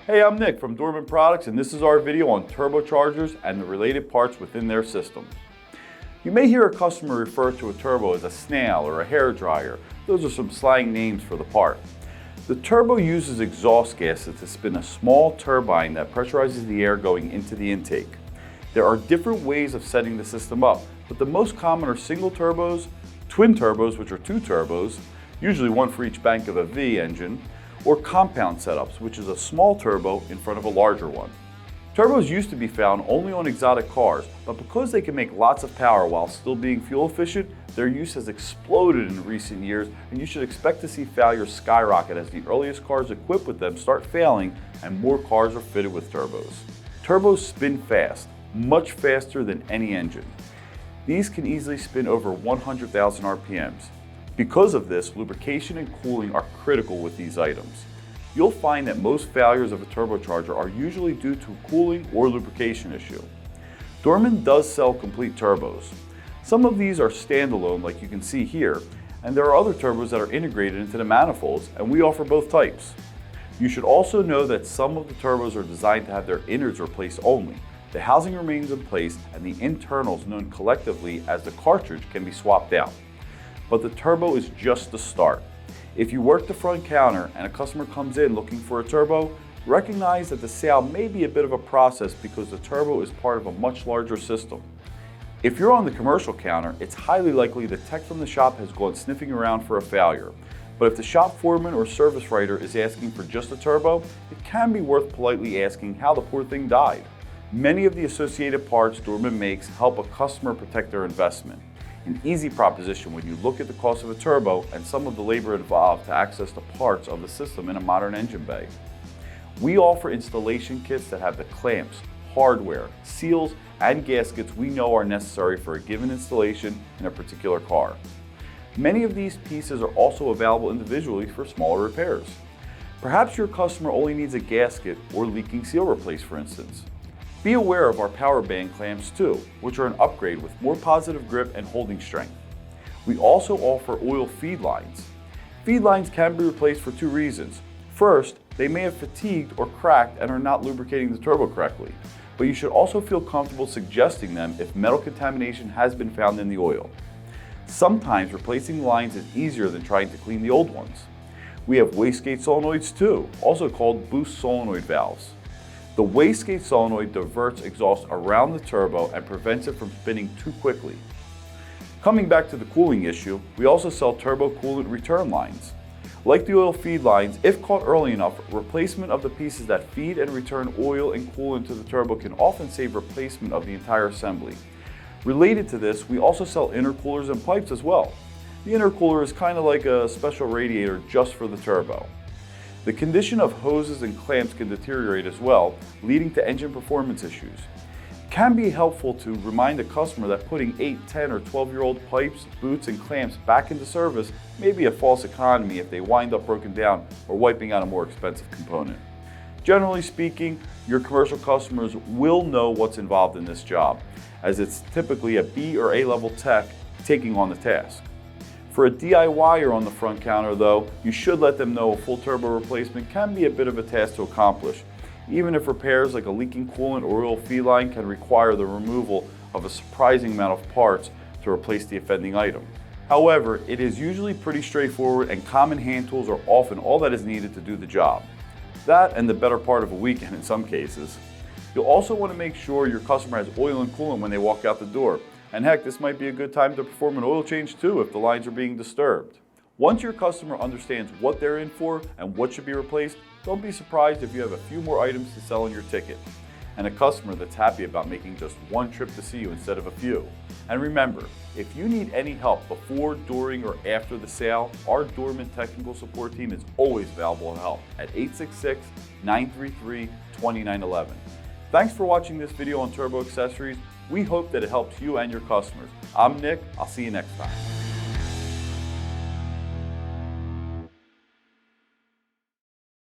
Hey, I'm Nick from Dorman Products, and this is our video on turbochargers and the related parts within their system. You may hear a customer refer to a turbo as a snail or a hair dryer. Those are some slang names for the part. The turbo uses exhaust gases to spin a small turbine that pressurizes the air going into the intake. There are different ways of setting the system up, but the most common are single turbos, twin turbos, which are two turbos, usually one for each bank of a V engine, or compound setups, which is a small turbo in front of a larger one. Turbos used to be found only on exotic cars, but because they can make lots of power while still being fuel efficient, their use has exploded in recent years, and you should expect to see failures skyrocket as the earliest cars equipped with them start failing and more cars are fitted with turbos. Turbos spin fast, much faster than any engine. These can easily spin over 100,000 RPMs. Because of this, lubrication and cooling are critical with these items. You'll find that most failures of a turbocharger are usually due to cooling or lubrication issue. Dorman does sell complete turbos. Some of these are standalone, like you can see here, and there are other turbos that are integrated into the manifolds, and we offer both types. You should also know that some of the turbos are designed to have their innards replaced only. The housing remains in place, and the internals, known collectively as the cartridge, can be swapped out. But the turbo is just the start. If you work the front counter and a customer comes in looking for a turbo, recognize that the sale may be a bit of a process because the turbo is part of a much larger system. If you're on the commercial counter, it's highly likely the tech from the shop has gone sniffing around for a failure. But if the shop foreman or service writer is asking for just a turbo, it can be worth politely asking how the poor thing died. Many of the associated parts Dorman makes help a customer protect their investment. An easy proposition when you look at the cost of a turbo and some of the labor involved to access the parts of the system in a modern engine bay. We offer installation kits that have the clamps, hardware, seals, and gaskets we know are necessary for a given installation in a particular car. Many of these pieces are also available individually for smaller repairs. Perhaps your customer only needs a gasket or leaking seal replaced, for instance. Be aware of our power band clamps too, which are an upgrade with more positive grip and holding strength. We also offer oil feed lines. Feed lines can be replaced for two reasons. First, they may have fatigued or cracked and are not lubricating the turbo correctly, but you should also feel comfortable suggesting them if metal contamination has been found in the oil. Sometimes replacing the lines is easier than trying to clean the old ones. We have wastegate solenoids too, also called boost solenoid valves. The wastegate solenoid diverts exhaust around the turbo and prevents it from spinning too quickly. Coming back to the cooling issue, we also sell turbo coolant return lines. Like the oil feed lines, if caught early enough, replacement of the pieces that feed and return oil and coolant to the turbo can often save replacement of the entire assembly. Related to this, we also sell intercoolers and pipes as well. The intercooler is kind of like a special radiator just for the turbo. The condition of hoses and clamps can deteriorate as well, leading to engine performance issues. It can be helpful to remind a customer that putting 8, 10, or 12-year-old pipes, boots, and clamps back into service may be a false economy if they wind up broken down or wiping out a more expensive component. Generally speaking, your commercial customers will know what's involved in this job, as it's typically a B or A level tech taking on the task. For a DIYer on the front counter though, you should let them know a full turbo replacement can be a bit of a task to accomplish, even if repairs like a leaking coolant or oil feed line can require the removal of a surprising amount of parts to replace the offending item. However, it is usually pretty straightforward and common hand tools are often all that is needed to do the job. That and the better part of a weekend in some cases. You'll also want to make sure your customer has oil and coolant when they walk out the door. And heck, this might be a good time to perform an oil change too if the lines are being disturbed. Once your customer understands what they're in for and what should be replaced, don't be surprised if you have a few more items to sell in your ticket. And a customer that's happy about making just one trip to see you instead of a few. And remember, if you need any help before, during, or after the sale, our Dorman technical support team is always available to help at 866-933-2911. Thanks for watching this video on turbo accessories. We hope that it helps you and your customers. I'm Nick. I'll see you next time.